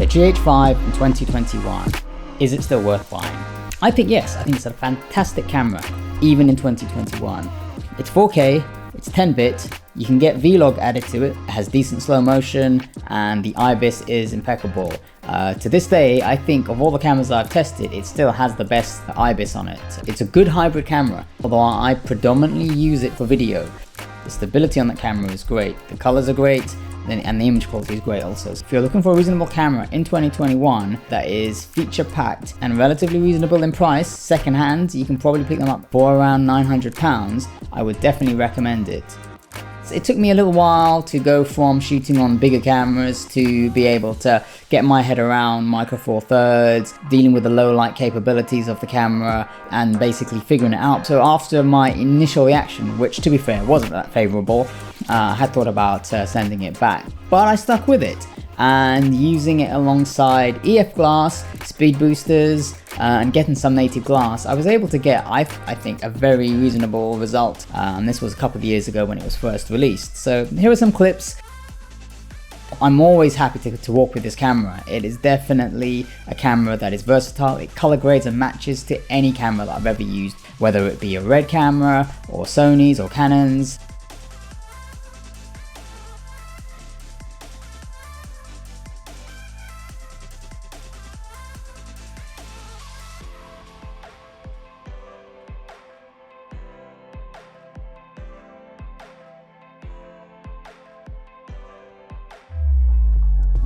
The GH5 in 2021, is it still worth buying? I think yes, I think it's a fantastic camera, even in 2021. It's 4K, it's 10-bit, you can get Vlog added to it, it has decent slow motion, and the IBIS is impeccable. To this day, I think of all the cameras I've tested, it still has the best IBIS on it. It's a good hybrid camera, although I predominantly use it for video. The stability on that camera is great, the colors are great, and the image quality is great also. So if you're looking for a reasonable camera in 2021 that is feature packed and relatively reasonable in price, second hand, you can probably pick them up for around £900. I would definitely recommend it. It took me a little while to go from shooting on bigger cameras to be able to get my head around Micro Four Thirds, dealing with the low light capabilities of the camera, and basically figuring it out. So after my initial reaction, which to be fair wasn't that favorable, I had thought about sending it back, but I stuck with it and using it alongside EF glass, speed boosters, and getting some native glass, I was able to get, I think, a very reasonable result. And this was a couple of years ago when it was first released. So here are some clips. I'm always happy to work with this camera. It is definitely a camera that is versatile. It color grades and matches to any camera that I've ever used, whether it be a Red camera or Sony's or Canon's.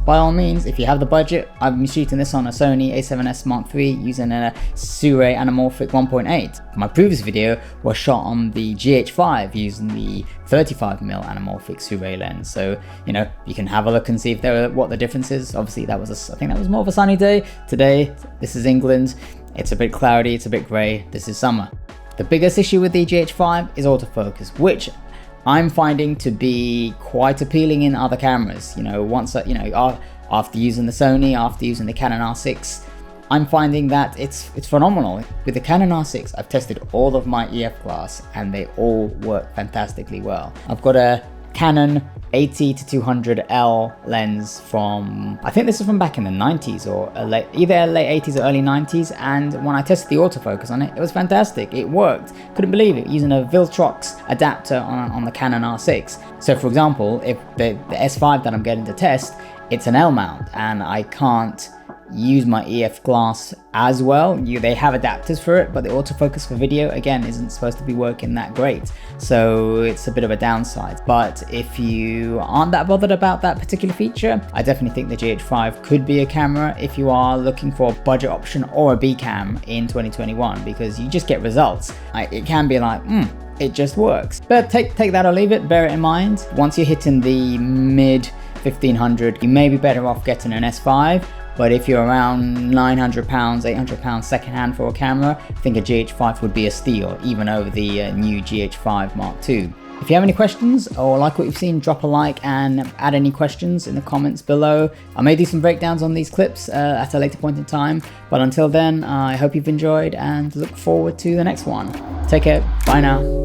By all means, if you have the budget, I've been shooting this on a Sony a7S Mark III using a Sirui anamorphic 1.8. My previous video was shot on the GH5 using the 35mm anamorphic Sirui lens. So, you know, you can have a look and see if what the difference is. Obviously, I think that was more of a sunny day. Today, this is England. It's a bit cloudy, it's a bit grey. This is summer. The biggest issue with the GH5 is autofocus, which I'm finding to be quite appealing in other cameras. You know, after using the Sony, after using the Canon R6, I'm finding that it's phenomenal. With the Canon R6, I've tested all of my EF glass and they all work fantastically well. I've got a Canon 80-200L lens from, I think this is from back in the 90s or either late 80s or early 90s, and when I tested the autofocus on it, it was fantastic. It worked. Couldn't believe it, using a Viltrox adapter on the Canon R6. So for example, if the S5 that I'm getting to test, it's an L mount and I can't use my EF glass as well. They have adapters for it, but the autofocus for video again isn't supposed to be working that great, so it's a bit of a downside. But if you aren't that bothered about that particular feature, I definitely think the GH5 could be a camera if you are looking for a budget option or a B cam in 2021, because you just get results. It can be like, it just works. But take that or leave it, bear it in mind. Once you're hitting the mid 1500, you may be better off getting an S5. But if you're around £900, £800 secondhand for a camera, I think a GH5 would be a steal, even over the new GH5 Mark II. If you have any questions or like what you've seen, drop a like and add any questions in the comments below. I may do some breakdowns on these clips at a later point in time. But until then, I hope you've enjoyed and look forward to the next one. Take care. Bye now.